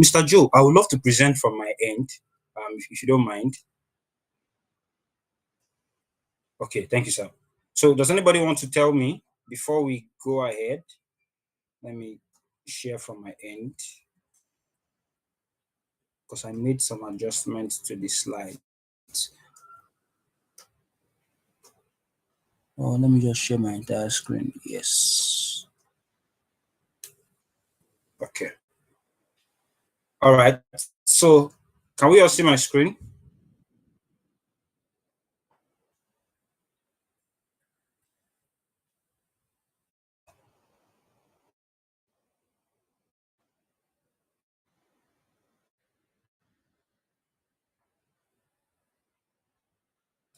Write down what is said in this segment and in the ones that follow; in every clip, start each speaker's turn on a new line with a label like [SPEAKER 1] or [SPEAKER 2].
[SPEAKER 1] Mr. Joe, I would love to present from my end, if you don't mind. Okay, thank you, sir. So does anybody want to tell me before we go ahead? Let me share from my end because I made some adjustments to the slides. Oh, let me just share my entire screen. Yes. Okay. All right. So can we all see my screen?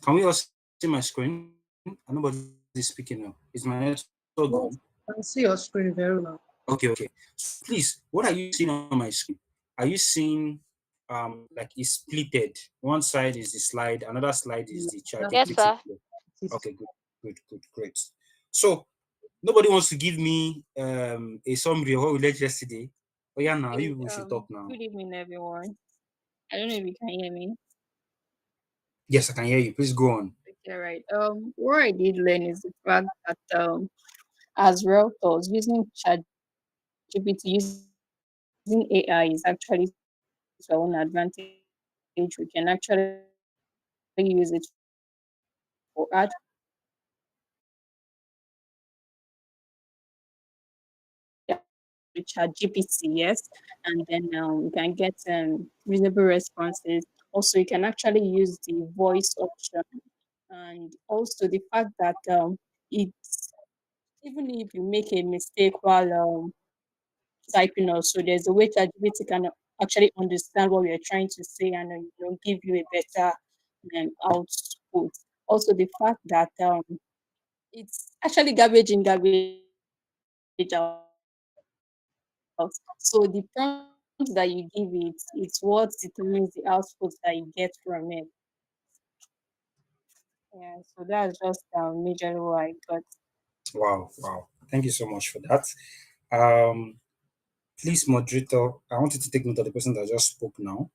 [SPEAKER 1] Can we all see my screen? Nobody is speaking now. Is my network gone?
[SPEAKER 2] I can see your screen very well.
[SPEAKER 1] Okay. So please, what are you seeing on my screen? Are you seeing like it's splitted? One side is the slide, another slide is the chart.
[SPEAKER 2] Yes,
[SPEAKER 3] sir.
[SPEAKER 1] Okay, good, great. So nobody wants to give me a summary of what we learned yesterday. Oh yeah, now you should talk now.
[SPEAKER 3] Good evening, everyone. I don't know if you can hear me.
[SPEAKER 1] Yes, I can hear you. Please go on.
[SPEAKER 3] Okay, right. What I did learn is the fact that as realtors, using ChatGPT, using AI is actually to our own advantage. We can actually use it for art. ChatGPT, yes, and then we can get reasonable responses. Also, you can actually use the voice option, and also the fact that it's even if you make a mistake while typing also, there's a way ChatGPT can actually understand what we are trying to say and give you a better output. Also, the fact that it's actually garbage in, garbage out. So the prompt that you give it, it's what determines the output that you get from it. Yeah, so that's just majorly what I got.
[SPEAKER 1] Wow. Thank you so much for that. Um, please, moderator, I want you to take note of the person that just spoke now.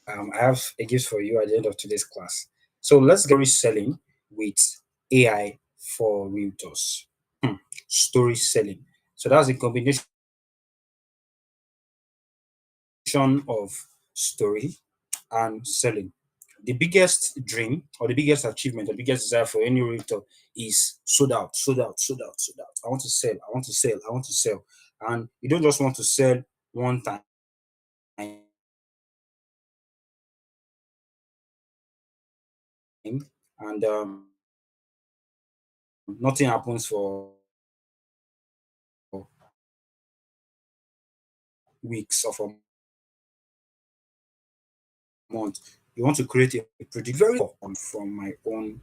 [SPEAKER 1] I have a gift for you at the end of today's class. So let's get selling with AI for realtors. Story selling. So that's a combination of story and selling. The biggest dream or the biggest achievement or the biggest desire for any realtor is sold out. I want to sell, I want to sell. And you don't just want to sell one time. And nothing happens for weeks or for months. You want to create a predict very um, from my own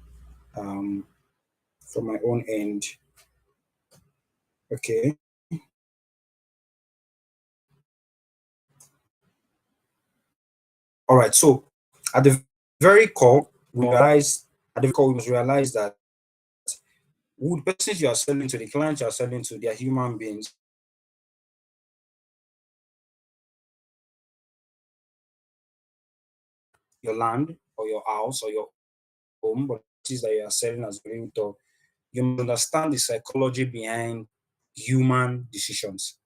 [SPEAKER 1] end. Okay. All right. So at the very core, we must realize that who the persons you are selling to, the clients you are selling to, they are human beings. Your land or your house or your home, but it is that you are selling as a realtor, you must understand the psychology behind human decisions.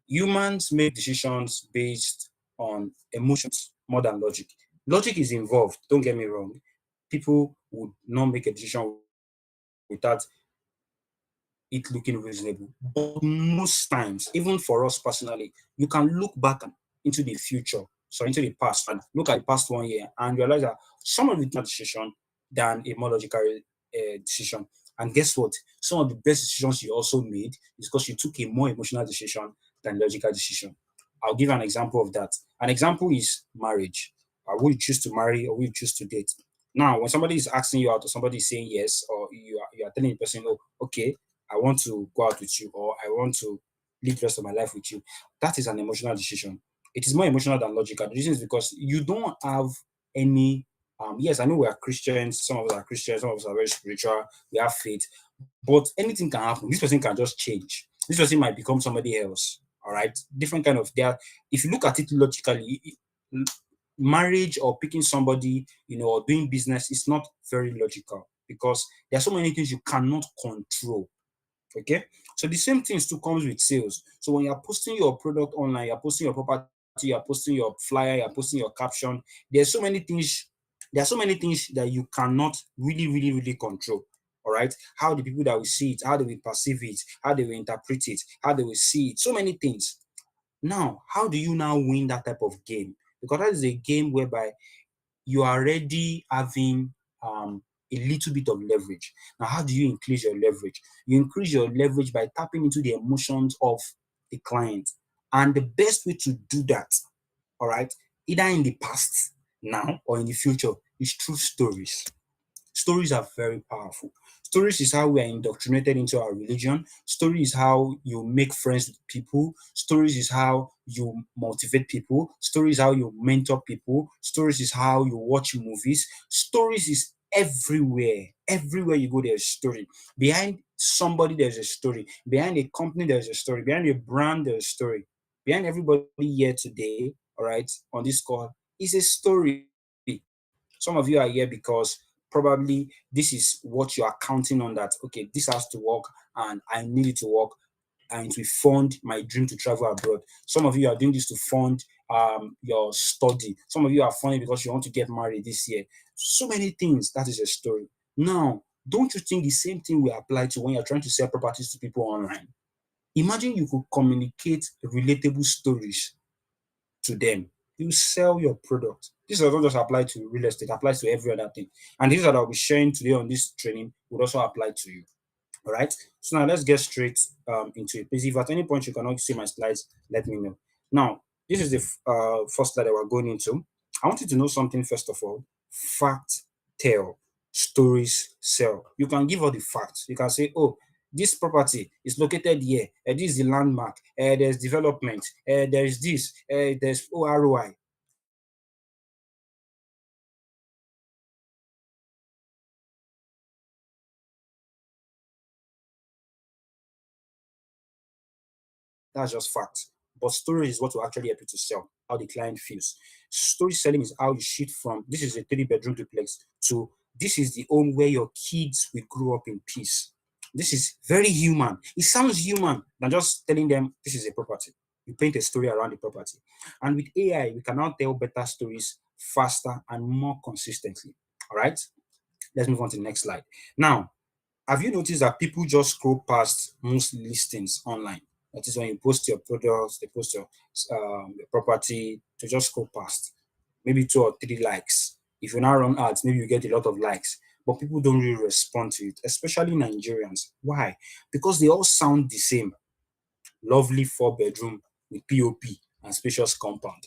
[SPEAKER 1] Humans make decisions based on emotions more than logic. Logic is involved, don't get me wrong. People would not make a decision without it looking reasonable. But most times, even for us personally, you can look back into the future, so into the past, and look at the past 1 year and realize that some of the decision than a more logical decision. And guess what? Some of the best decisions you also made is because you took a more emotional decision than logical decision. I'll give an example of that. An example is marriage. Will you choose to marry or will you choose to date? Now, when somebody is asking you out or somebody is saying yes, or you are telling the person, oh, okay, I want to go out with you or I want to live the rest of my life with you. That is an emotional decision. It is more emotional than logical. The reason is because you don't have any. Yes, I know we are Christians. Some of us are Christians. Some of us are very spiritual. We have faith, but anything can happen. This person can just change. This person might become somebody else. All right, different kind of there. If you look at it logically, marriage or picking somebody, or doing business is not very logical because there are so many things you cannot control. Okay, so the same thing still comes with sales. So when you're posting your product online, you're posting your property, you're posting your flyer, you're posting your caption. There's so many things. There are so many things that you cannot really control. All right, how the people that will see it, how they will perceive it, how they will interpret it, how they will see it. So many things. Now, how do you now win that type of game? Because that is a game whereby you are already having a little bit of leverage. Now, how do you increase your leverage? You increase your leverage by tapping into the emotions of the client. And the best way to do that, all right, either in the past, now, or in the future, is through stories. Stories are very powerful. Stories is how we are indoctrinated into our religion. Story is how you make friends with people. Stories is how you motivate people. Stories is how you mentor people. Stories is how you watch movies. Stories is everywhere. Everywhere you go, there's a story. Behind somebody, there's a story. Behind a company, there's a story. Behind a brand, there's a story. Behind everybody here today, all right, on this call, is a story. Some of you are here because probably this is what you are counting on, that okay, this has to work and I need it to work and to fund my dream to travel abroad. Some of you are doing this to fund your study. Some of you are funding because you want to get married this year. So many things. That is a story. Now, don't you think the same thing will apply to when you're trying to sell properties to people online? Imagine you could communicate relatable stories to them. You sell your product. This does not just apply to real estate, it applies to every other thing. And this that I'll be sharing today on this training would also apply to you. All right. So now let's get straight into it. Please, if at any point you cannot see my slides, let me know. Now, this is the first slide that we're going into. I want you to know something first of all. Fact tell, stories sell. You can give all the facts. You can say, oh, this property is located here. This is the landmark. There's development. There's this. There's ROI. That's just fact. But story is what will actually help you to sell, how the client feels. Story selling is how you shift from this is a 3-bedroom duplex to this is the home where your kids will grow up in peace. This is very human. It sounds human than just telling them this is a property. You paint a story around the property. And with AI, we can now tell better stories faster and more consistently. All right. Let's move on to the next slide. Now, have you noticed that people just scroll past most listings online? That is when you post your products, they post your property, to just scroll past. Maybe 2 or 3 likes. If you now run ads, maybe you get a lot of likes. But people don't really respond to it, especially Nigerians. Why? Because they all sound the same. Lovely 4-bedroom with POP and spacious compound.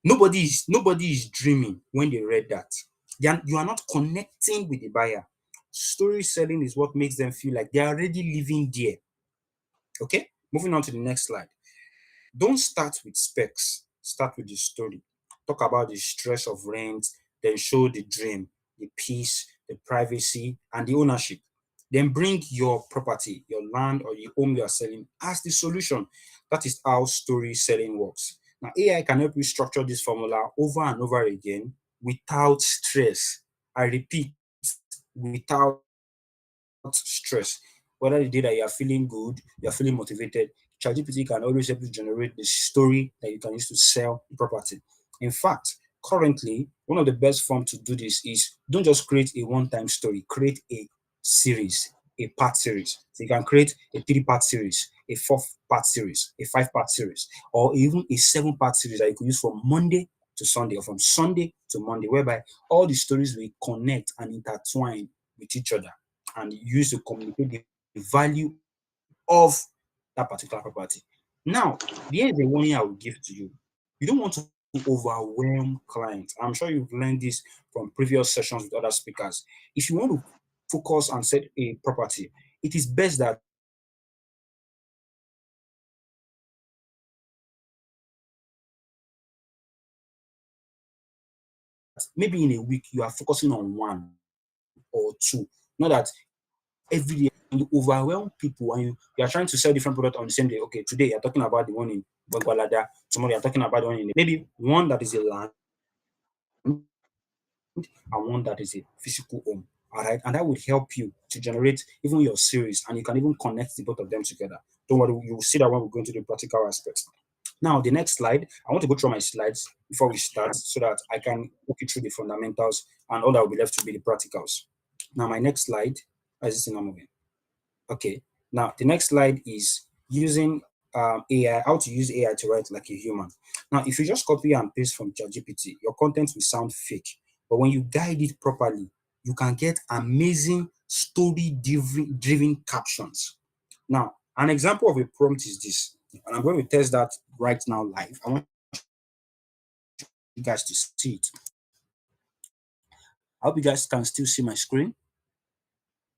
[SPEAKER 1] Nobody is dreaming when they read that. You are not connecting with the buyer. Story selling is what makes them feel like they're already living there. Okay, moving on to the next slide. Don't start with specs, start with the story. Talk about the stress of rent, then show the dream, the peace, the privacy, and the ownership. Then bring your property, your land, or your home you are selling as the solution. That is how story selling works. Now, AI can help you structure this formula over and over again without stress. I repeat, without stress. Whether the day that you are feeling good, you are feeling motivated, ChatGPT can always help you generate the story that you can use to sell the property. In fact, currently, one of the best forms to do this is don't just create a one-time story, create a series, a part series. So you can create a 3-part series, a 4-part series, a 5-part series, or even a 7-part series that you could use from Monday to Sunday or from Sunday to Monday, whereby all the stories will connect and intertwine with each other and use to communicate the value of that particular property. Now, here is a warning I will give to you. You don't want to overwhelm clients. I'm sure you've learned this from previous sessions with other speakers. If you want to focus and set a property, it is best that maybe in a week you are focusing on 1 or 2. Not that every day, and you overwhelm people, and you are trying to sell different products on the same day. Okay, today you're talking about the one in Bagwalada, tomorrow you're talking about the one in maybe one that is a land and one that is a physical home. All right, and that would help you to generate even your series, and you can even connect the both of them together. Don't worry, you will see that when we go into the practical aspects. Now, the next slide, I want to go through my slides before we start so that I can walk you through the fundamentals, and all that will be left to be the practicals. Now, my next slide, as it's not moving. Okay, now the next slide is using AI, how to use AI to write like a human. Now, if you just copy and paste from ChatGPT, your content will sound fake. But when you guide it properly, you can get amazing story-driven captions. Now, an example of a prompt is this, and I'm going to test that right now live. I want you guys to see it. I hope you guys can still see my screen.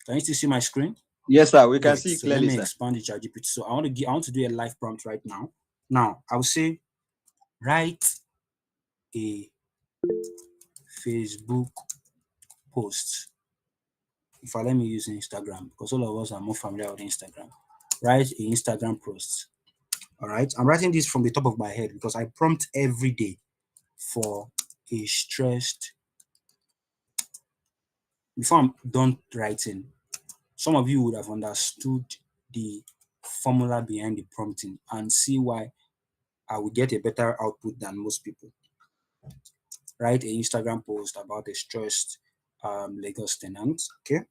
[SPEAKER 1] Can you still see my screen?
[SPEAKER 4] Yes, sir. We can
[SPEAKER 1] Great.
[SPEAKER 4] see
[SPEAKER 1] So
[SPEAKER 4] clearly,
[SPEAKER 1] let me
[SPEAKER 4] sir.
[SPEAKER 1] expand the ChatGPT. So I want to do a live prompt right now. Now I will say, write a Facebook post. If I let me use Instagram, because all of us are more familiar with Instagram. Write an Instagram post. All right. I'm writing this from the top of my head because I prompt every day for a stressed. Before I'm done writing, some of you would have understood the formula behind the prompting and see why I will get a better output than most people. Write an Instagram post about a stressed Lagos tenant. Okay.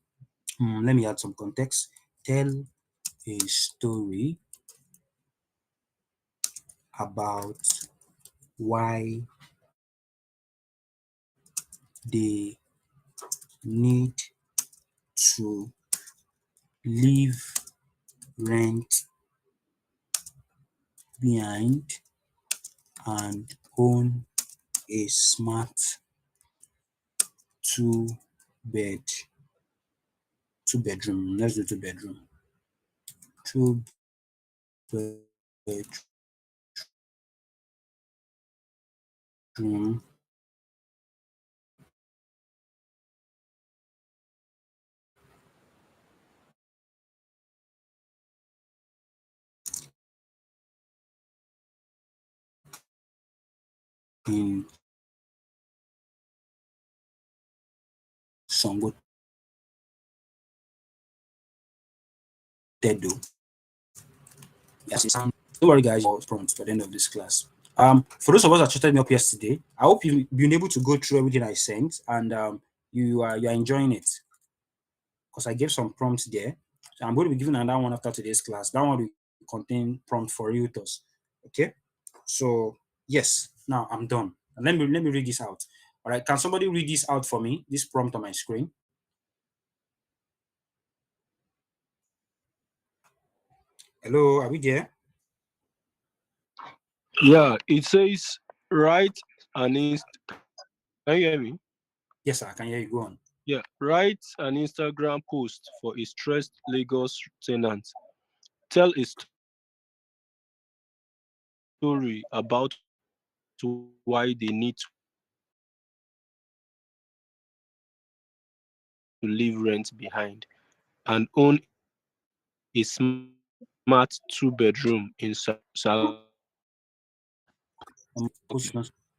[SPEAKER 1] Let me add some context. Tell a story about why they need to leave rent behind and own a smart two bed two bedroom. Let's do two bedroom. Two bedroom in Songo Tedo. Yes, don't worry, guys. Prompt for the end of this class. For those of us that chatted me up yesterday, I hope you've been able to go through everything I sent, and you are enjoying it, because I gave some prompts there. So I'm going to be giving another one after today's class. That one will contain prompt for realtors. Okay. So yes, now I'm done. Let me read this out. All right. Can somebody read this out for me? This prompt on my screen. Hello, are we there?
[SPEAKER 5] Yeah, it says write an Can you hear me?
[SPEAKER 1] Yes, sir, I can hear you. Go on.
[SPEAKER 5] Yeah, write an Instagram post for a stressed Lagos tenant. Tell a story about why they need to leave rent behind and own a smart two-bedroom in Salon.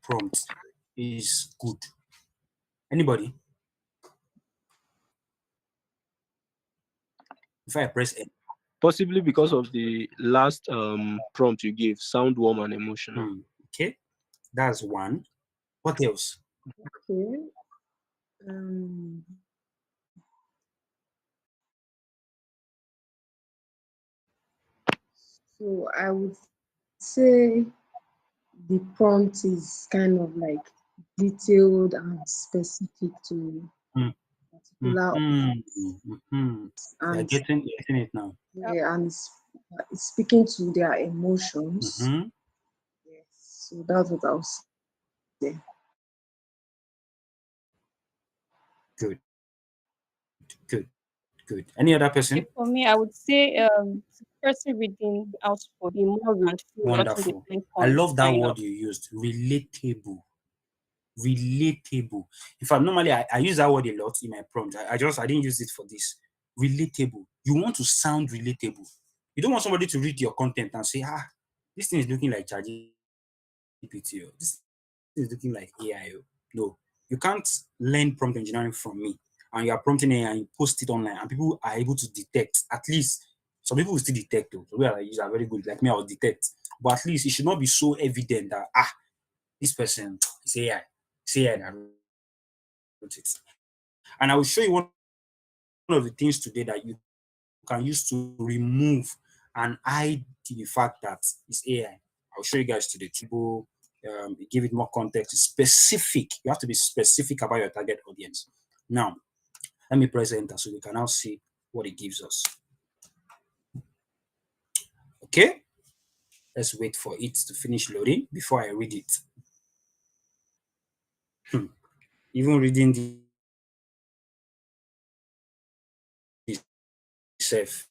[SPEAKER 1] Prompt is good. Anybody? If I press N.
[SPEAKER 5] Possibly because of the last prompt you gave, sound warm and emotional.
[SPEAKER 1] Okay, that's one. What else?
[SPEAKER 2] Okay. Um, so I would say the prompt is kind of like detailed and specific to particular
[SPEAKER 1] You're
[SPEAKER 2] and
[SPEAKER 1] getting it now.
[SPEAKER 2] yeah, and it's speaking to their emotions. Yes, so that's what I was saying.
[SPEAKER 1] Good. Any other person?
[SPEAKER 3] For me, I would say the person reading out for the more than
[SPEAKER 1] Wonderful. I love that word you used. Relatable. In fact, normally I use that word a lot in my prompt. I didn't use it for this. relatable. You want to sound relatable. You don't want somebody to read your content and say, this thing is looking like ChatGPT. This is looking like AI. No, you can't learn prompt engineering from me and you are prompting AI and you post it online and people are able to detect. At least some people will still detect though. So we are very good. Like me, I'll detect. But at least it should not be so evident that this person is AI. It's AI that wrote it. And I will show you one of the things today that you can use to remove and hide the fact that it's AI. I'll show you guys today. To give it more context. It's specific. You have to be specific about your target audience. Now, let me press enter so we can now see what it gives us. Okay, let's wait for it to finish loading before I read it. Even reading the itself,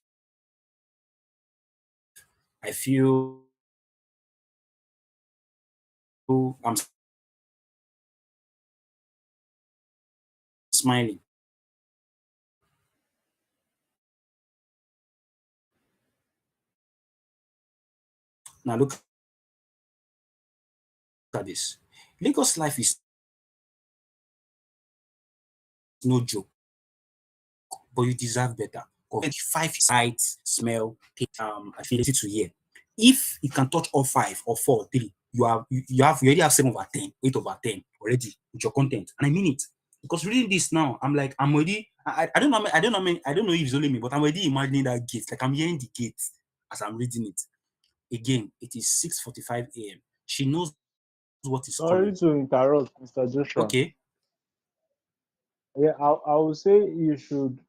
[SPEAKER 1] I feel I'm smiling. Now look at this. Lagos life is no joke, but you deserve better. 5 sights, smell, ability to hear. If you can touch all 5 or 4 or 3, you already have 7/10, 8/10 already with your content, and I mean it. Because reading this now, I'm already. I don't know. I don't know if it's only me, but I'm already imagining that gate. Like I'm hearing the gate as I'm reading it. Again, it is 6:45 a.m. She knows what is
[SPEAKER 4] Sorry
[SPEAKER 1] coming.
[SPEAKER 4] to interrupt, Mr. Joshua.
[SPEAKER 1] Okay.
[SPEAKER 4] Yeah, I would say you should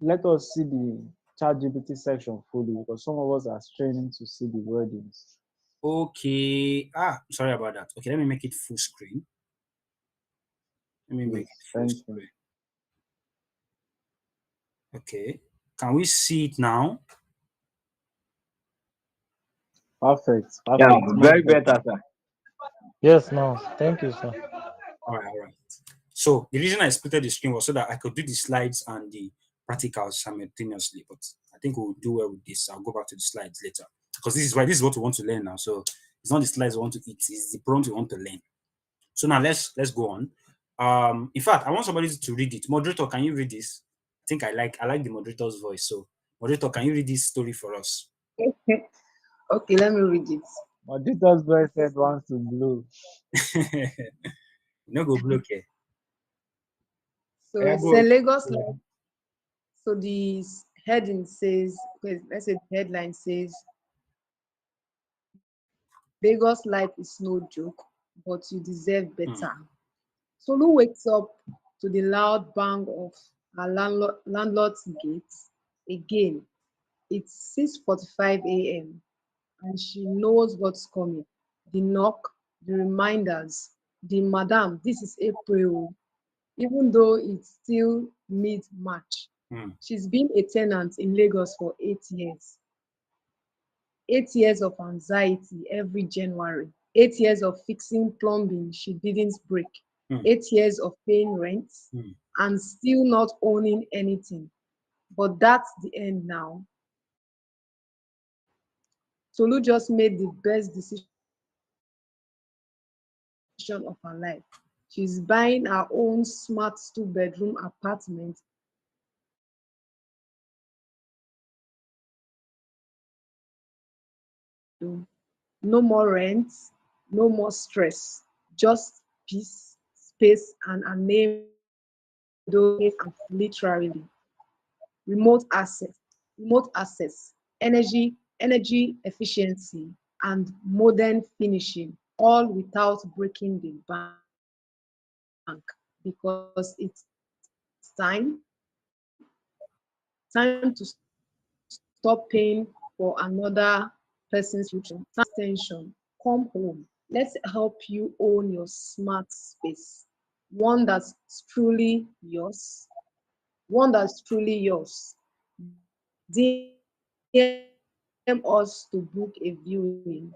[SPEAKER 4] let us see the ChatGPT section fully because some of us are straining to see the wordings.
[SPEAKER 1] Okay. Sorry about that. Okay, let me make it full screen. Let me make
[SPEAKER 4] Yes,
[SPEAKER 1] it full
[SPEAKER 4] thank you.
[SPEAKER 1] screen. Okay. Can we see it now?
[SPEAKER 4] Perfect.
[SPEAKER 6] Yeah,
[SPEAKER 4] Much
[SPEAKER 6] very better, sir.
[SPEAKER 7] Yes, no. Thank you, sir.
[SPEAKER 1] All right. So the reason I splitted the screen was so that I could do the slides and the practicals simultaneously. But I think we'll do well with this. I'll go back to the slides later because this is what we want to learn now. So it's not the slides we want to eat; it's the prompt we want to learn. So now let's go on. In fact, I want somebody to read it. Moderator, can you read this? I think I like the moderator's voice. So moderator, can you read this story for us?
[SPEAKER 2] Okay, let me read it.
[SPEAKER 4] Modita's boy said wants to blow.
[SPEAKER 1] No go block here.
[SPEAKER 2] So
[SPEAKER 1] Yeah,
[SPEAKER 2] it's
[SPEAKER 1] go.
[SPEAKER 2] a Lagos life. So the heading says, okay, let's say the headline says, Lagos life is no joke, but you deserve better. Solu wakes up to the loud bang of her landlord's gate again. It's 6:45 a.m. and she knows what's coming. The knock, the reminders, the madam, this is April, even though it's still mid-March. She's been a tenant in Lagos for 8 years. 8 years of anxiety every January. 8 years of fixing plumbing she didn't break. 8 years of paying rent and still not owning anything. But that's the end now. Tolu just made the best decision of her life. She's buying her own smart 2-bedroom apartment. No more rent, no more stress, just peace, space, and a name literally. Remote access, energy efficiency, and modern finishing, all without breaking the bank because it's time to stop paying for another person's future. Tension. Come home. Let's help you own your smart space. One that's truly yours. One that's truly yours. DM us to book a viewing.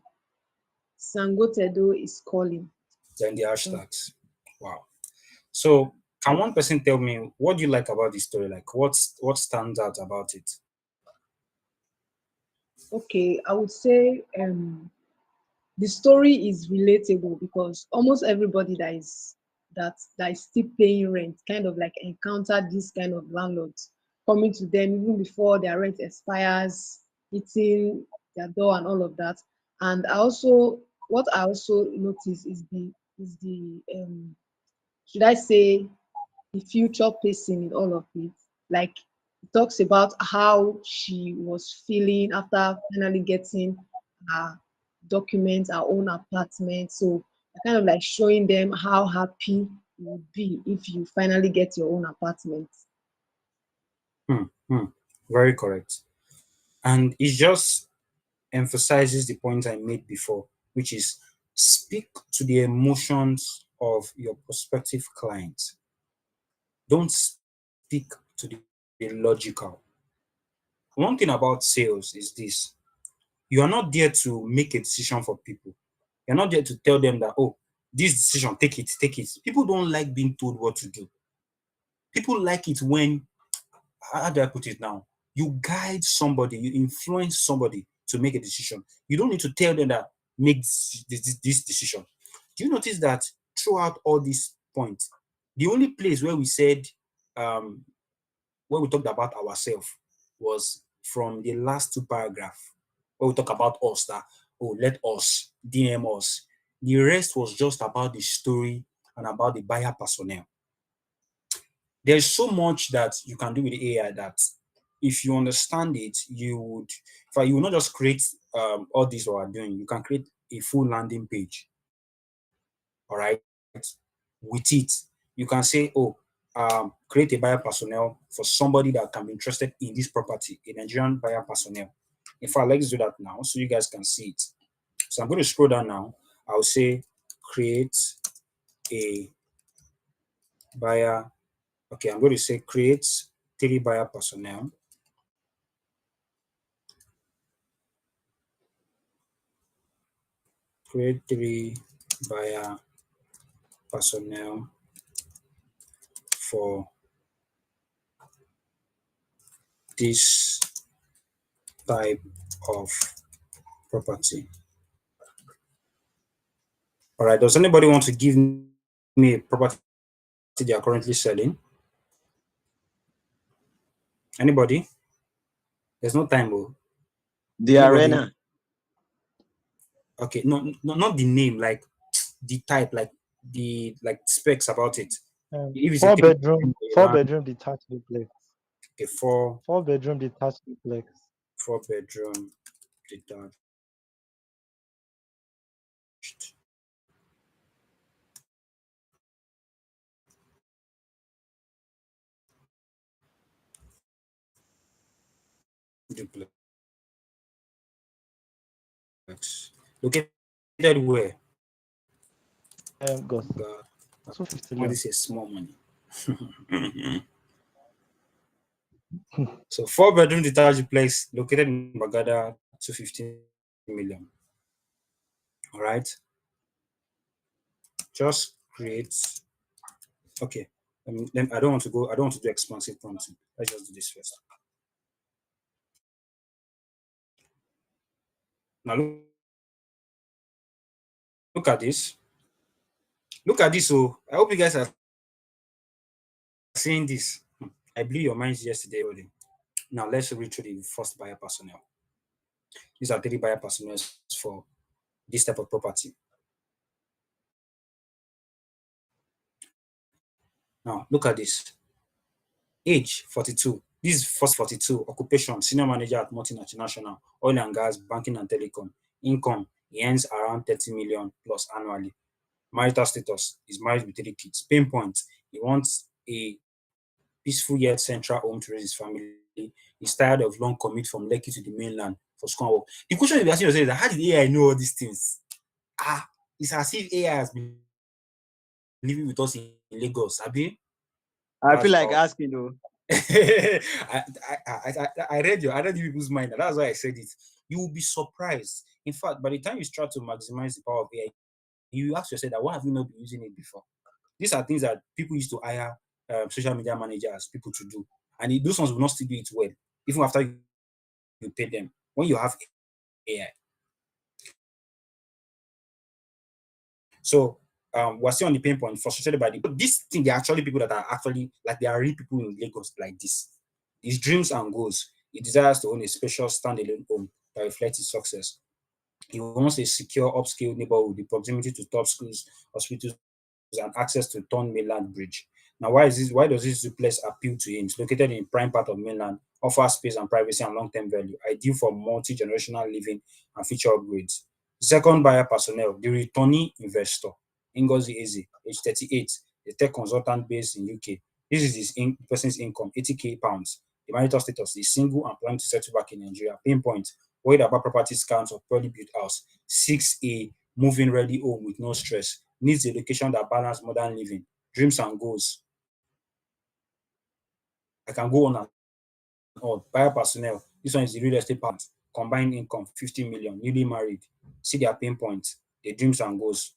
[SPEAKER 2] Sangotedo is calling.
[SPEAKER 1] Then the hashtags. Wow. So Can one person tell me what do you like about this story? Like what stands out about it?
[SPEAKER 2] Okay, I would say the story is relatable because almost everybody that is still paying rent kind of like encountered this kind of landlords coming to them even before their rent expires, hitting their door and all of that. And what I also notice is the should I say the future pacing in all of it. Like it talks about how she was feeling after finally getting her documents, her own apartment. So kind of like showing them how happy you would be if you finally get your own apartment.
[SPEAKER 1] Hmm, hmm. Very correct. And it just emphasizes the point I made before, which is speak to the emotions of your prospective client. Don't speak to the logical. One thing about sales is this: you are not there to make a decision for people. You're not there to tell them that, oh, this decision, take it, take it. People don't like being told what to do. People like it when, how do I put it now? You guide somebody, you influence somebody to make a decision. You don't need to tell them that make this decision. Do you notice that throughout all these points, the only place where we said, um, when we talked about ourselves, was from the last two paragraphs, where we talk about us, that, oh, let us, DM us. The rest was just about the story and about the buyer personnel. There's so much that you can do with the AI that if you understand it, you would, in fact, you will not just create all this we are doing, you can create a full landing page. All right. With it, you can say, oh, create a buyer personnel for somebody that can be interested in this property, a Nigerian buyer personnel. In fact, let's do that now so you guys can see it. So I'm going to scroll down now. I'll say create a buyer. Okay, I'm going to say create 3 buyer personnel. Create 3 buyer personnel for this type of property. All right, does anybody want to give me a property they are currently selling? Anybody? There's no time, bro.
[SPEAKER 6] The
[SPEAKER 1] Anybody?
[SPEAKER 6] arena.
[SPEAKER 1] Okay, no, not the name, like the type, like the specs about it. If it's a
[SPEAKER 7] Four
[SPEAKER 1] 3
[SPEAKER 7] bedroom, four bedroom detached duplex.
[SPEAKER 1] okay, 4
[SPEAKER 7] bedroom detached duplex.
[SPEAKER 1] 4 bedroom detached. Duplex. Located where?
[SPEAKER 7] God,
[SPEAKER 1] God,
[SPEAKER 7] 250
[SPEAKER 1] well,
[SPEAKER 7] million.
[SPEAKER 1] this is small money. So 4 bedroom detached duplex located in Bagada, 215 million. All right. Just create. Okay. I don't want to go. I don't want to do expansive prompting. Let's just do this first. Now look at this. Look at this. So I hope you guys are seeing this. I blew your minds yesterday already. Now let's read through the first buyer personnel. These are 3 buyer personnel for this type of property. Now look at this. Age 42. This is first 42. Occupation senior manager at multinational oil and gas, banking and telecom. Income, he earns around 30 million plus annually. Marital status is married with 3 kids. Pain point, he wants a peaceful yet central home to raise his family. He's tired of long commute from Lekki to the mainland for school and work. The question you'll be asking yourself is that, how did AI know all these things? It's as if AI has been living with us in Lagos. Abi?
[SPEAKER 6] I feel
[SPEAKER 1] That's
[SPEAKER 6] like
[SPEAKER 1] all.
[SPEAKER 6] asking though.
[SPEAKER 1] I read you people's mind. And that's why I said it. You will be surprised. In fact, by the time you start to maximize the power of AI, you ask yourself that why have you not been using it before? These are things that people used to hire social media managers, people to do, and those ones will not still do it well, even after you pay them. When you have AI, so we're still on the pain point, frustrated by but this thing. There are actually people that are actually like there are real people in Lagos like this. His dreams and goals. He desires to own a special standalone home that reflects his success. He wants a secure, upscale neighborhood with proximity to top schools, hospitals, and access to Thorn Mainland Bridge. Now, why is this? Why does this duplex appeal to him? It's located in prime part of mainland, offers space and privacy and long-term value, ideal for multi-generational living and future upgrades. Second buyer personnel, the returnee investor, Ngozi Eze, age 38, a tech consultant based in UK. This is his person's income, 80k pounds. The marital status is single and planning to settle back in Nigeria. Pinpoint, worried about property scams or poorly built house. 6A, moving ready home with no stress. Needs a location that balance modern living. Dreams and goals. I can go on and on. Buyer personnel. This one is the real estate part. Combined income 50 million. Newly married. See their pain points, their dreams and goals.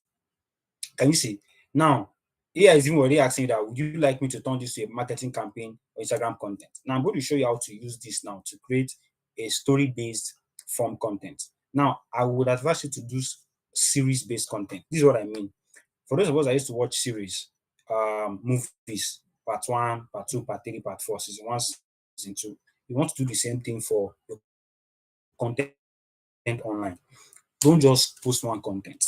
[SPEAKER 1] Can you see? Now, AI is even already asking that would you like me to turn this to a marketing campaign or Instagram content? Now I'm going to show you how to use this now to create a story-based form content. Now, I would advise you to do series-based content. This is what I mean. For those of us that used to watch series, movies, part 1, part 2, part 3, part 4, season 1, season 2, you want to do the same thing for your content online. Don't just post one content.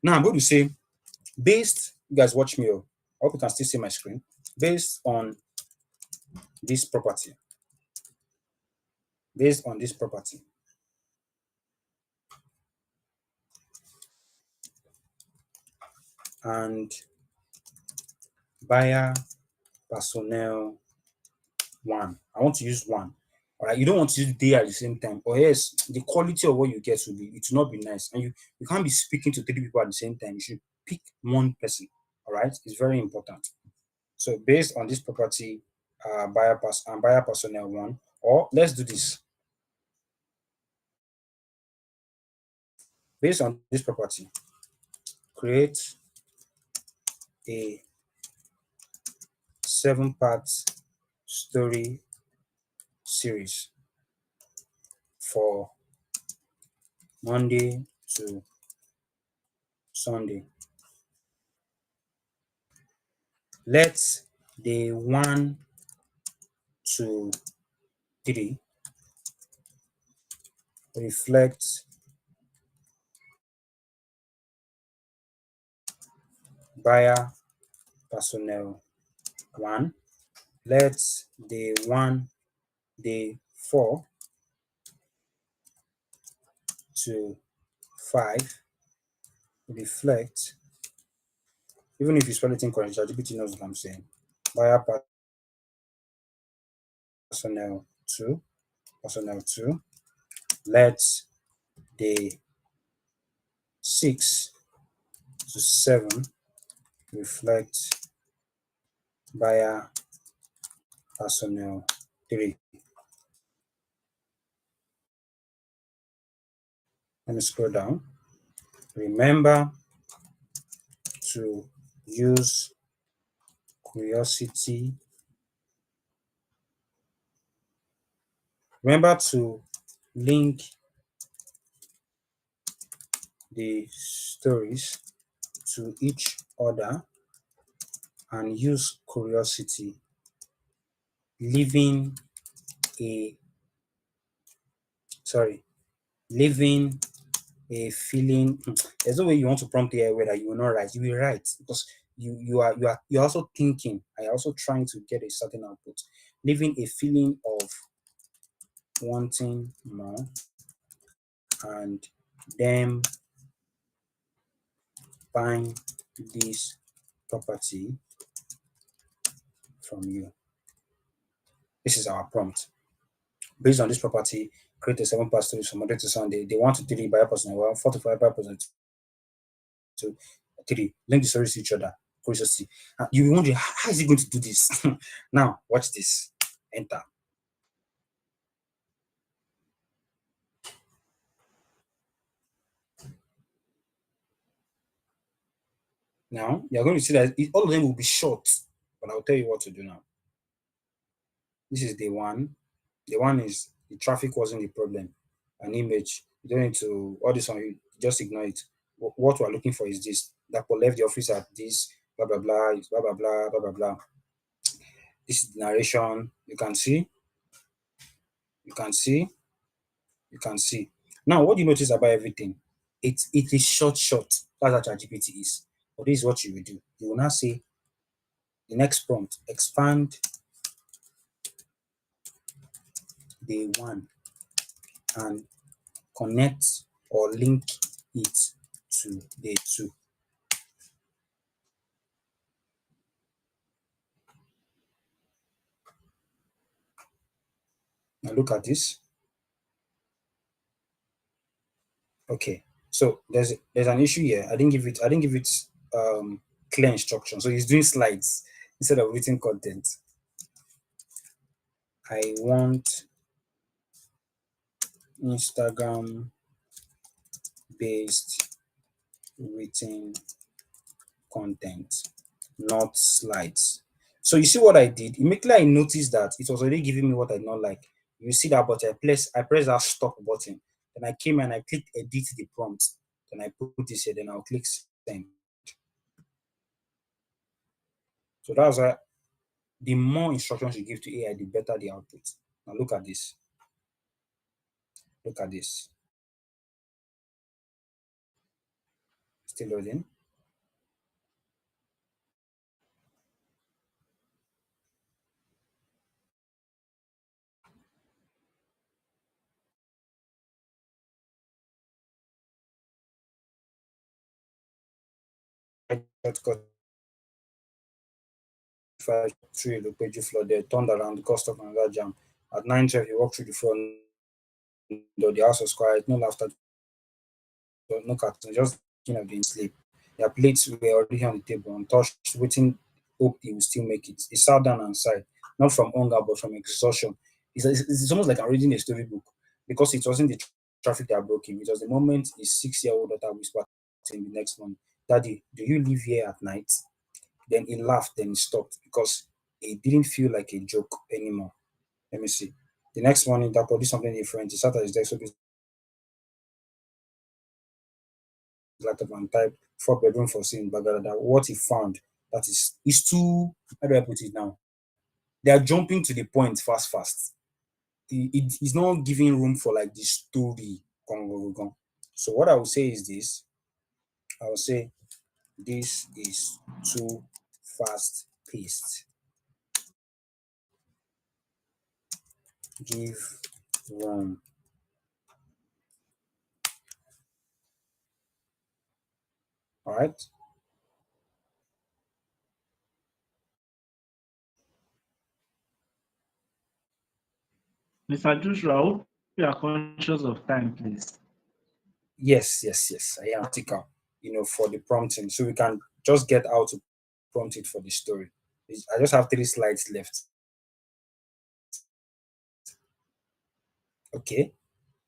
[SPEAKER 1] Now I'm going to say, based, you guys watch me, I hope you can still see my screen, based on this property, and buyer personnel 1. I want to use 1. All right, you don't want to use they at the same time, or yes, the quality of what you get will not be nice, and you can't be speaking to 3 people at the same time. You should pick 1 person. All right, it's very important. So based on this property, buyer personnel 1, or let's do this. Based on this property, create a 7-part story series for Monday to Sunday. Let day 1 to 3 reflect buyer personnel 1. Let day 4 to 5 reflect, even if you spell it incorrectly, ChatGPT knows what I'm saying. Buyer personnel 2. Let day 6 to 7 reflect buyer personnel 3. Let me scroll down. Remember to use curiosity. Remember to link the stories to each other and use curiosity, leaving a feeling. There's no way you want to prompt AI whether you will not write. You will write because you're also thinking and you're also trying to get a certain output, leaving a feeling of wanting more and them buying this property from you. This is our prompt. Based on this property, create a 7-part story from Monday to Sunday. They 1 to 3 buyer personnel, well, 4 to 5 buyer personnel, 2 3. Link the stories to each other. Curiosity. You will wonder, how is he going to do this? Now, watch this. Enter. Now, you're going to see that all of them will be short. but I'll tell you what to do now. This is day one. Day one is the traffic wasn't the problem. An image, you don't need to, all this one, you just ignore it. What we're looking for is this. Dapo left the office at this, blah, blah, blah, blah, blah, blah, blah, blah, blah. This is the narration. You can see. You can see. You can see. Now, what do you notice about everything? It is short. That's what ChatGPT is. But this is what you will do. You will now say the next prompt, expand day one and connect or link it to day two. Now look at this. Okay, so there's an issue here. I didn't give it clear instruction. So he's doing slides instead of written content. I want Instagram based written content, not slides. So you see what I did? Immediately I noticed that it was already giving me what I did not like. You see that button, I press that stop button. Then I came and I clicked edit the prompt. Then I put this here, then I'll click send. So that's why the more instructions you give to AI, the better the output. Now look at this. Look at this. Still loading. Through the page floor, they turned around the cost of another jam. At 9:12, you walk through the front door, the house was quiet, no laughter, no cartoon, just being sleep. Their plates were already on the table, untouched, waiting, hope he will still make it. He sat down and sighed, not from hunger, but from exhaustion. It's almost like I'm reading a storybook because it wasn't the traffic that broke him. It was the moment his 6-year-old daughter whispered to him the next morning, "Daddy, do you live here at night?" Then he laughed, then he stopped because it didn't feel like a joke anymore. Let me see. The next morning, Dapo did something different. He sat at his desk, so his laptop and typed 4-bedroom for sale in Baghdad. What he found that is too, how do I put it now? They are jumping to the point fast. It's not giving room for like the story. So what I will say is this. I will say this is too fast paced. Give room. All right.
[SPEAKER 8] Mr. Joshua, I hope you are conscious of time, please.
[SPEAKER 1] Yes. I am practical, for the prompting. So we can just get out to prompt it for the story. I just have 3 slides left. Okay.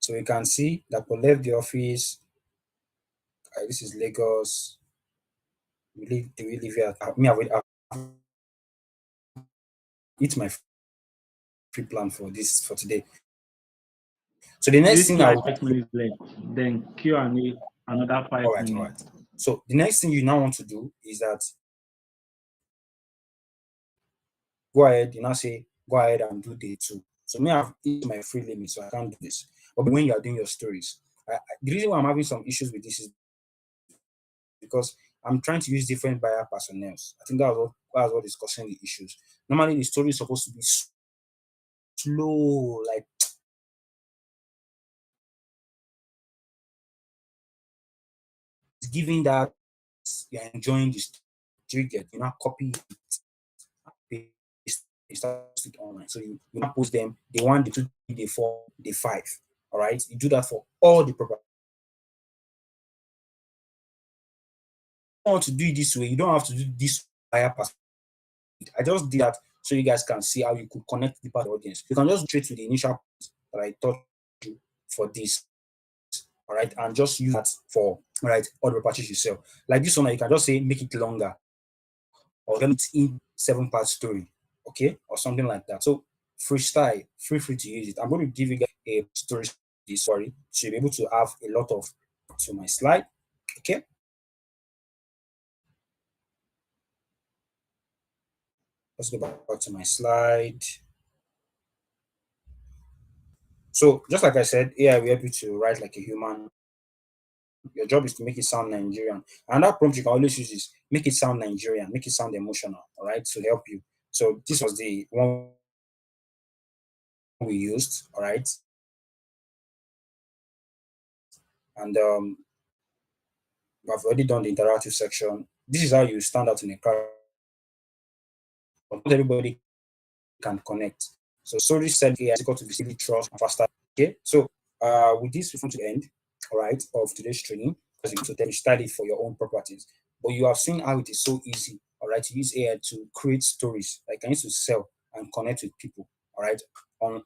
[SPEAKER 1] So we can see that we left the office. This is Lagos. We live here. It's my free plan for today. So the next thing
[SPEAKER 8] I'll 5 minutes left, then Q&A another 5 minutes.
[SPEAKER 1] All right. So the next thing you now want to do is that go ahead, say go ahead and do day 2. So me, I've hit my free limit, so I can't do this. But when you are doing your stories, the reason why I'm having some issues with this is because I'm trying to use different buyer personnels. I think that's what is causing the issues. Normally, the story is supposed to be slow, like it's giving that you're enjoying this. You get, copy it, paste it online. So you not post them. Day 1, day 2, day 4, day 5. All right, you do that for all the properties. You want to do it this way, you don't have to do this buyer personnel. I just did that so you guys can see how you could connect the part audience. You can just straight to the initial that I taught you for this, all right, and just use that for all the properties you sell. Like this one, you can just say make it longer, or get it in 7-part story, okay, or something like that. So freestyle, feel free to use it. I'm going to give you guys a story this story to be able to have a lot of to my slide. Okay. Let's go back to my slide. So just like I said, AI will help you to write like a human. Your job is to make it sound Nigerian. And that prompt you can always use is make it sound Nigerian, make it sound emotional, all right, to help you. So this was the one we used, all right. And I've already done the interactive section. This is how you stand out in a crowd. Not everybody can connect. So story said AI is equal to visibly trust and faster. Okay. So with this we come to the end, all right, of today's training. Because you to study for your own properties. But you have seen how it is so easy, all right, to use AI to create stories like I need to sell and connect with people. All right. On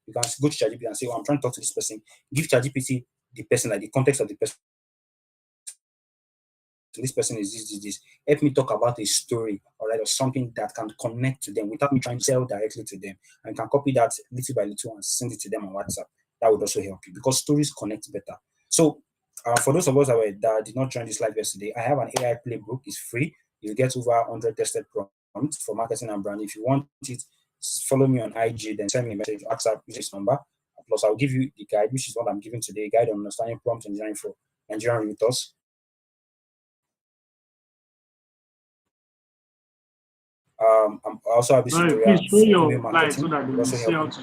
[SPEAKER 1] you can go to ChatGPT and say, oh, I'm trying to talk to this person. Give ChatGPT the person, like the context of the person. This person is this. Help me talk about a story, all right, or something that can connect to them without me trying to sell directly to them. And can copy that little by little and send it to them on WhatsApp. That would also help you because stories connect better. So, for those of us that did not join this live yesterday, I have an AI playbook. It's free. You get over 100 tested prompts for marketing and branding. If you want it, follow me on IG, then send me a message, WhatsApp, use this number. Plus, I'll give you the guide, which is what I'm giving today, guide on understanding prompt engineering for Nigerian realtors. I'm also have this tutorial
[SPEAKER 8] please show
[SPEAKER 1] for
[SPEAKER 8] your
[SPEAKER 1] email
[SPEAKER 8] slide so
[SPEAKER 1] marketing.
[SPEAKER 8] that they
[SPEAKER 1] Will
[SPEAKER 8] will
[SPEAKER 1] also
[SPEAKER 8] see how
[SPEAKER 1] help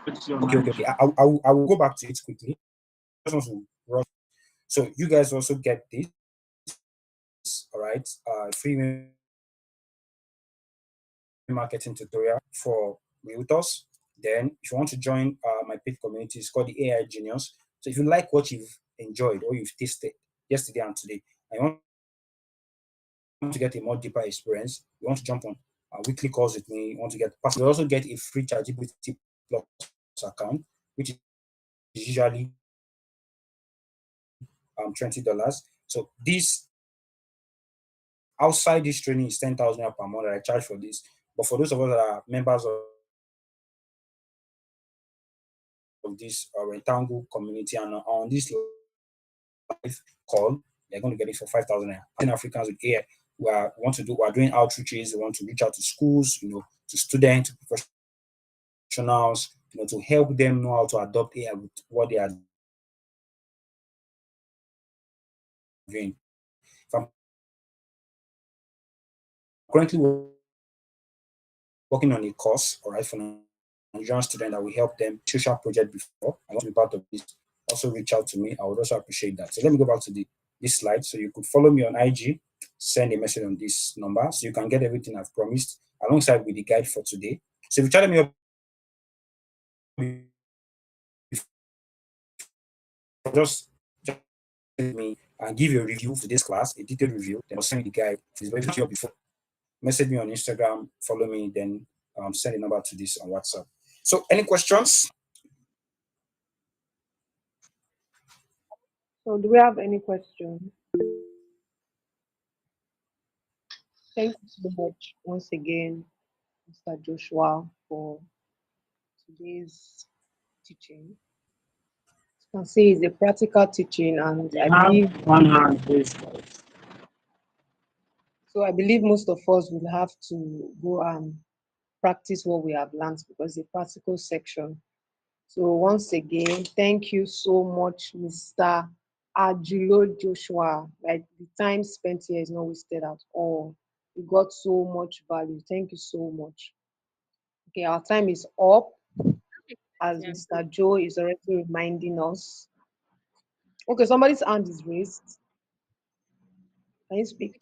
[SPEAKER 1] you.
[SPEAKER 8] to see your
[SPEAKER 1] Okay.
[SPEAKER 8] knowledge.
[SPEAKER 1] I will go back to it quickly. Just want to rush. So you guys also get this, all right? Free email marketing tutorial for realtors. Then, if you want to join my paid community, it's called the AI Genius. So if you like what you've enjoyed or you've tasted yesterday and today, and you want to get a more deeper experience, you want to jump on weekly calls with me, you want to get you also get a free ChatGPT Plus account, which is usually $20. So this outside this training is 10,000 per month that I charge for this. But for those of us that are members of this Rectangle community and on this live call, they're going to get it for 5,000. Africans with AI, we are doing outreaches. We want to reach out to schools, to students, to professionals, to help them know how to adopt AI with what they are doing. If I'm currently working on a course, all right, for Nigerian student that will help them social project before. I want to be part of this. Also reach out to me. I would also appreciate that. So let me go back to this slide. So you could follow me on IG, send a message on this number so you can get everything I've promised alongside with the guide for today. So if you chat me up, just me and give you a review for this class, a detailed review, then I'll send you the guide. If it's very before, message me on Instagram, follow me, then send a number to this on WhatsApp. So any questions?
[SPEAKER 2] So do we have any questions? Thank you so much once again, Mr. Joshua, for today's teaching. You can see it's a practical teaching, and I believe
[SPEAKER 8] one hand, please.
[SPEAKER 2] so. I believe most of us will have to go and practice what we have learned because the practical section. So once again, thank you so much, Mr. Ajulo Joshua. Like the time spent here is not wasted at all. We got so much value. Thank you so much. Okay, our time is up, as
[SPEAKER 3] Yeah.
[SPEAKER 2] Mr. Joe is already reminding us. Okay, somebody's hand is raised. Can you speak?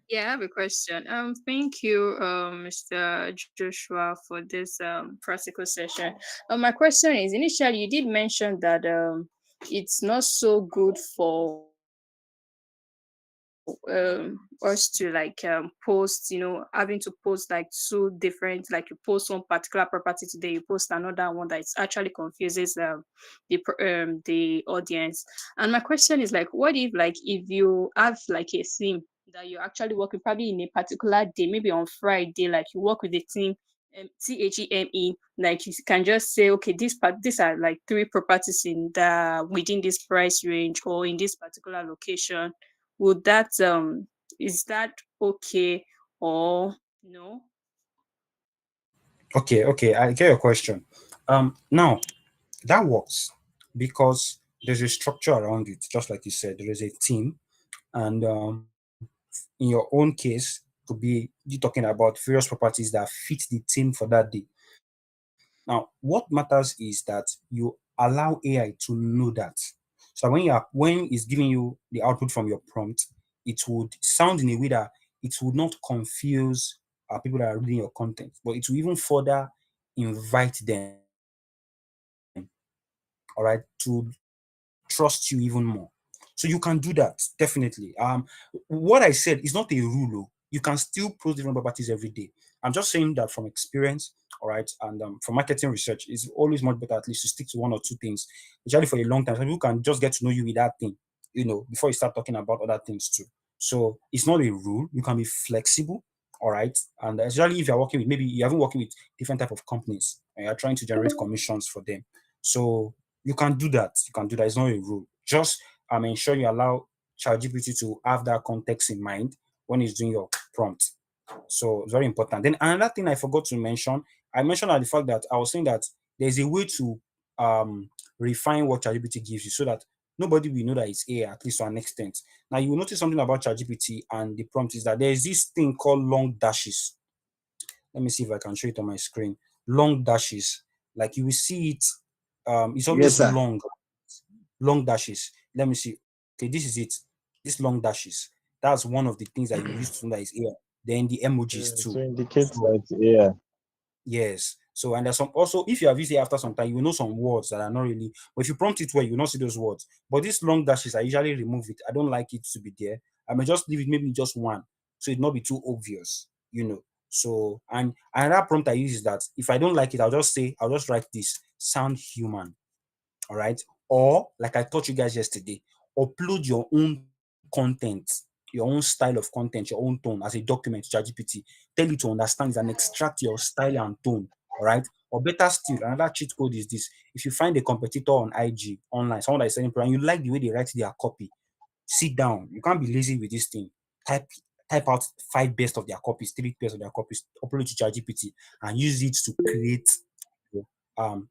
[SPEAKER 3] Yeah, I have a question. Thank you, Mr. Joshua, for this practical session. My question is, initially you did mention that it's not so good for us to like post, having to post like two different, like you post one particular property today, you post another one that actually confuses the audience. And my question is like, what if you have like a theme, that you're actually working probably in a particular day, maybe on Friday, like you work with the team, THEME, like you can just say, okay, these are like three properties in the within this price range or in this particular location. Would that is that okay or no?
[SPEAKER 1] Okay, I get your question. Now that works because there's a structure around it, just like you said, there is a team, and in your own case, could be you talking about various properties that fit the team for that day. Now, what matters is that you allow AI to know that. So when it's giving you the output from your prompt, it would sound in a way that it would not confuse people that are reading your content, but it will even further invite them, all right, to trust you even more. So you can do that definitely. What I said is not a rule. Oh. You can still post different properties every day. I'm just saying that from experience, all right, and from marketing research, it's always much better at least to stick to one or two things, especially for a long time. Some people can just get to know you with that thing, before you start talking about other things too. So it's not a rule. You can be flexible, all right, and especially if you're working with maybe you haven't working with different type of companies and you're trying to generate commissions for them. So you can do that. You can do that. It's not a rule. Just ensure you allow ChatGPT to have that context in mind when it's doing your prompt. So it's very important. Then another thing I forgot to mention, I mentioned at the fact that I was saying that there's a way to um, refine what ChatGPT gives you so that nobody will know that it's AI, at least to an extent. Now you will notice something about ChatGPT and the prompt is that there's this thing called long dashes. Let me see if I can show it on my screen. Long dashes. Like you will see it, it's
[SPEAKER 6] Yes,
[SPEAKER 1] always
[SPEAKER 6] sir.
[SPEAKER 1] long dashes. Let me see. Okay, this is it. This long dashes. That's one of the things that you use to know that it's AI. Then the emojis
[SPEAKER 7] To
[SPEAKER 1] too.
[SPEAKER 7] indicate
[SPEAKER 1] So
[SPEAKER 7] that, yeah.
[SPEAKER 1] yes. So and there's some also if you have used it after some time, you will know some words that are not really. But if you prompt it well, you will not see those words. But these long dashes, I usually remove it. I don't like it to be there. I may just leave it maybe just one, so it not be too obvious. So and another prompt I use is that if I don't like it, I'll just write this sound human, all right? Or like I taught you guys yesterday, upload your own content, your own style of content, your own tone as a document to ChatGPT. Tell you to understand it and extract your style and tone. All right. Or better still, another cheat code is this. If you find a competitor on IG online, someone that is selling product, and you like the way they write their copy, sit down. You can't be lazy with this thing. Type type out five best of their copies, three best of their copies, upload to ChatGPT, and use it to create um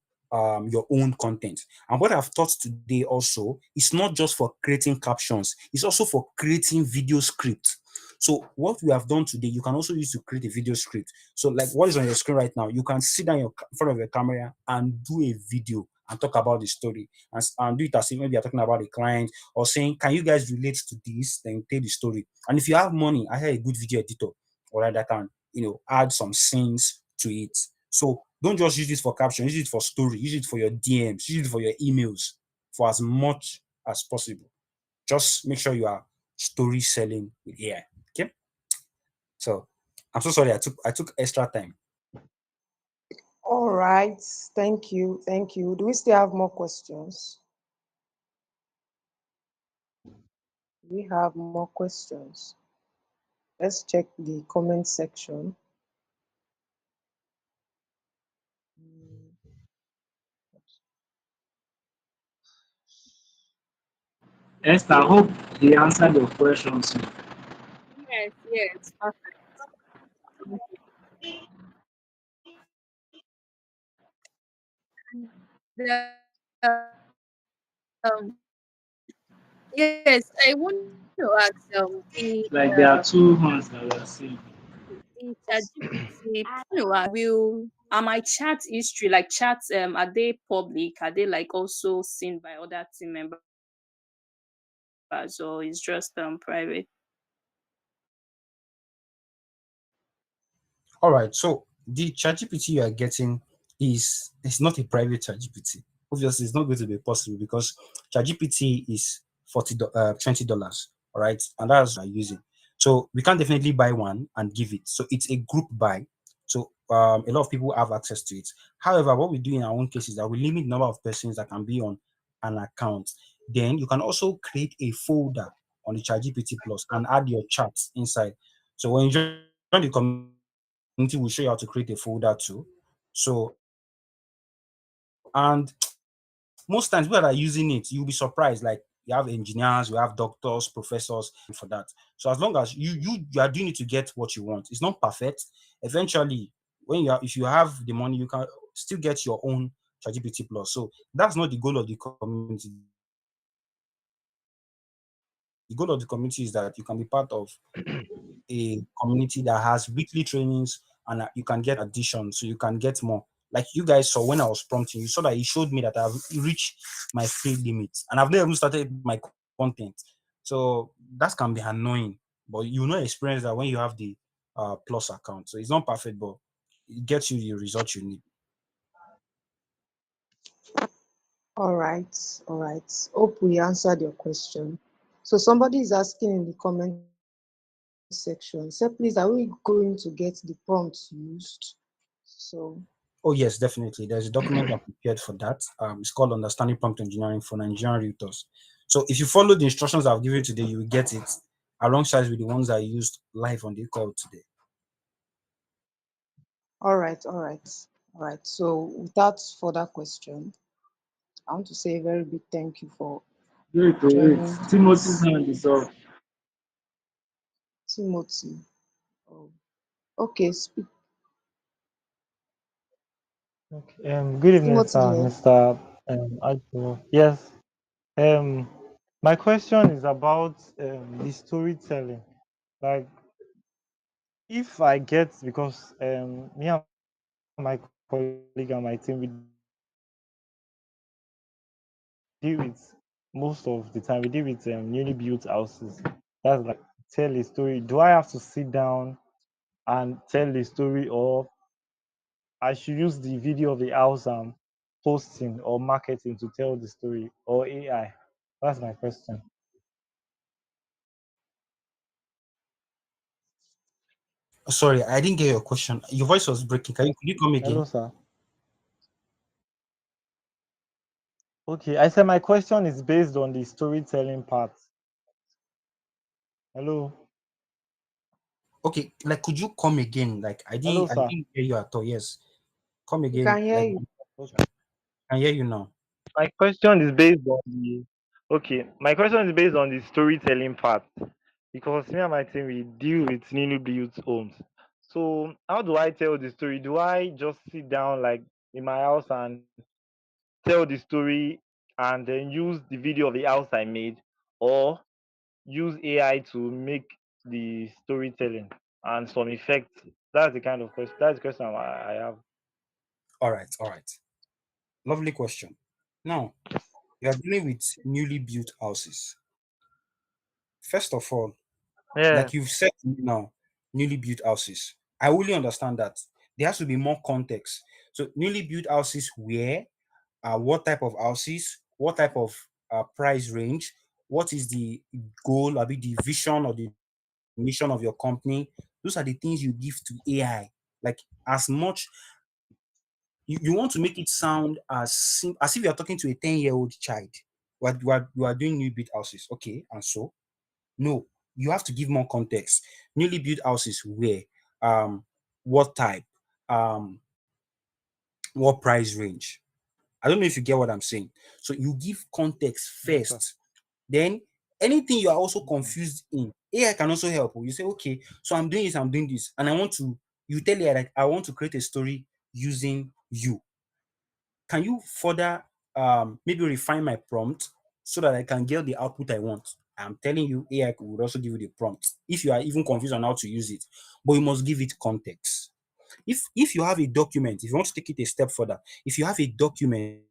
[SPEAKER 1] your own content. And what I've taught today also is not just for creating captions, it's also for creating video script. So what we have done today, you can also use to create a video script. So like what is on your screen right now, you can sit down in front of your camera and do a video and talk about the story and do it as if maybe you're talking about a client or saying, can you guys relate to this? Then tell the story. And if you have money, I have a good video editor, all right, that can add some scenes to it. So don't just use it for caption, use it for story, use it for your DMs, use it for your emails, for as much as possible. Just make sure you are story selling with AI. Okay. So I'm so sorry I took extra time.
[SPEAKER 2] All right. Thank you. Thank you. Do we still have more questions? We have more questions. Let's check the comment section.
[SPEAKER 8] Esther, I hope they answered your questions.
[SPEAKER 3] Yes, yes, perfect. The, um, yes, I want to ask
[SPEAKER 8] Like there are two hands that we are seeing.
[SPEAKER 3] the ChatGPT will my chat history like chats are they public? Are they like also seen by other team members or is just private?
[SPEAKER 1] All right. So the ChatGPT you are getting is not a private ChatGPT. Obviously, it's not going to be possible because ChatGPT is $20. All right, and that's what I'm using. So we can definitely buy one and give it. So it's a group buy. So a lot of people have access to it. However, what we do in our own case is that we limit the number of persons that can be on an account. Then you can also create a folder on the ChatGPT Plus and add your charts inside. So when you join the community, we'll show you how to create a folder too. So, and most times people that are using it, you'll be surprised. Like you have engineers, you have doctors, professors for that. So as long as you are doing it to get what you want, it's not perfect. Eventually, when if you have the money, you can still get your own ChatGPT Plus. So that's not the goal of the community. The goal of the community is that you can be part of a community that has weekly trainings and you can get additions, so you can get more. Like you guys saw when I was prompting, you saw that it showed me that I've reached my free limit and I've never even started my content. So that can be annoying, but you know experience that when you have the plus account. So it's not perfect, but it gets you the result you need.
[SPEAKER 2] All right, all right. Hope we answered your question. So somebody is asking in the comment section, say please, are we going to get the prompts used? So
[SPEAKER 1] Oh yes, definitely. There's a document I prepared for that. It's called Understanding Prompt Engineering for Nigerian Realtors. So if you follow the instructions I've given today, you will get it alongside with the ones I used live on the call today.
[SPEAKER 2] all right, all right, all right. So without further question, I want to say a very big thank you for
[SPEAKER 8] Wait, oh, wait.
[SPEAKER 2] joining
[SPEAKER 8] Timothy's
[SPEAKER 2] us,
[SPEAKER 8] hand is up.
[SPEAKER 2] Timothy. Oh, okay, speak.
[SPEAKER 7] Okay. Good evening,
[SPEAKER 2] Timothy
[SPEAKER 7] sir,
[SPEAKER 2] here.
[SPEAKER 7] Mr. Ajo. Yes. My question is about the storytelling. Like, if I get, because me and my colleague and my team, we deal with, most of the time we deal with newly built houses. That's like, tell a story. Do I have to sit down and tell the story, or I should use the video of the house I'm posting or marketing to tell the story, or AI? That's my question.
[SPEAKER 1] Sorry, I didn't get your question. Your voice was breaking. Could you come
[SPEAKER 7] Hello,
[SPEAKER 1] again?
[SPEAKER 7] sir. Okay, I said my question is based on the storytelling part. Hello.
[SPEAKER 1] Okay, like could you come again? Like
[SPEAKER 7] Hello,
[SPEAKER 1] I
[SPEAKER 7] sir.
[SPEAKER 1] didn't hear you at all. Yes. Come
[SPEAKER 2] We
[SPEAKER 1] again.
[SPEAKER 2] can hear
[SPEAKER 1] Like
[SPEAKER 2] you.
[SPEAKER 7] Okay.
[SPEAKER 1] I can hear you now.
[SPEAKER 7] My question is based on the Okay, my question is based on the storytelling part, because me and my team, we deal with newly built homes. So how do I tell the story? Do I just sit down like in my house and tell the story and then use the video of the house I made, or use AI to make the storytelling and some effects? That's the kind of question. That's the question I have.
[SPEAKER 1] All right, all right. Lovely question. Now, you are dealing with newly built houses. First of all,
[SPEAKER 7] Yeah.
[SPEAKER 1] like you've said to me now, newly built houses. I really understand that. There has to be more context. So newly built houses where, what type of houses, what type of price range, what is the goal, or the vision or the mission of your company. Those are the things you give to AI. Like as much you want to make it sound as if you're talking to a 10-year-old child. You are doing new built houses, okay, and so no, you have to give more context. Newly built houses where, what type, um, what price range. I don't know if you get what I'm saying. So you give context
[SPEAKER 7] Yes, sir.
[SPEAKER 1] first. Then anything you are also confused in, AI can also help. You say, okay, so I'm doing this, and I want to. You tell AI like I want to create a story using you. Can you further maybe refine my prompt so that I can get the output I want? I'm telling you, AI will also give you the prompt if you are even confused on how to use it, but you must give it context. If you have a document, if you want to take it a step further, if you have a document